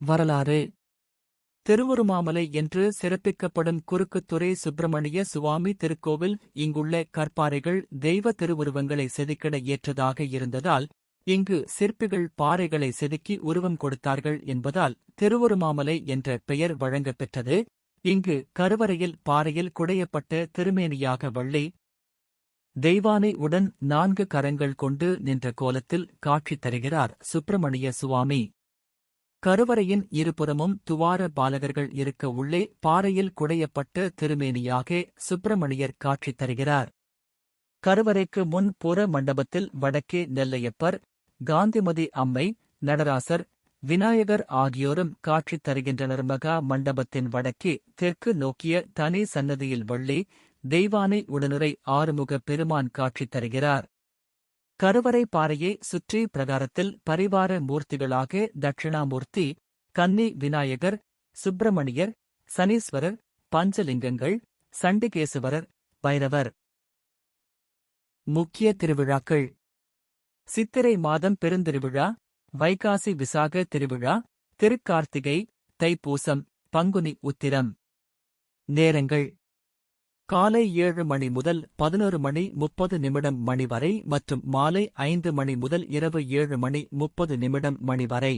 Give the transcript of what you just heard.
வரலாறு திருவுருமாமலை என்று சிறப்பிக்கப்படும் குறுக்குத்துறை சுப்பிரமணிய சுவாமி திருக்கோவில் இங்குள்ள கற்பாறைகள் தெய்வ திருவுருவங்களை செதுக்கிட ஏற்றதாக இருந்ததால் இங்கு சிற்பிகள் பாறைகளை செதுக்கி உருவம் கொடுத்தார்கள் என்பதால் திருவுருமாமலை என்ற பெயர் வழங்கப் பெற்றது. இங்கு கருவறையில் பாறையில் குடையப்பட்ட திருமேனியாக வள்ளி தெய்வானை உடன் 4 கரங்கள் கொண்டு நின்ற கோலத்தில் காட்சி தருகிறார் சுப்பிரமணிய சுவாமி. கருவறையின் இருபுறமும் துவார பாலகர்கள் இருக்க உள்ளே பாறையில் குடையப்பட்ட திருமேனியாக சுப்பிரமணியர் காட்சி தருகிறார். கருவறைக்கு முன் புற மண்டபத்தில் வடக்கே நெல்லையப்பர், காந்திமதி அம்மை, நடராசர், விநாயகர் ஆகியோரும் காட்சி தருகின்றனர். மகா மண்டபத்தின் வடக்கே தெற்கு நோக்கிய தனி சன்னதியில் வள்ளி தெய்வானை உடனுரை ஆறுமுக பெருமான் காட்சி தருகிறார். கருவறை பாறையை சுற்றி பிரகாரத்தில் பரிவார மூர்த்திகளாக தட்சிணாமூர்த்தி, கன்னி விநாயகர், சுப்பிரமணியர், சனீஸ்வரர், பஞ்சலிங்கங்கள், சண்டிகேசுவரர், பைரவர். முக்கிய திருவிழாக்கள்: சித்திரை மாதம் பெருந்திருவிழா, வைகாசி விசாக திருவிழா, திருக்கார்த்திகை, தைப்பூசம், பங்குனி உத்திரம். நேரங்கள்: காலை 7 மணி முதல் 11:30 மணி வரை மற்றும் மாலை 5 மணி முதல் இரவு 7:30 மணி வரை.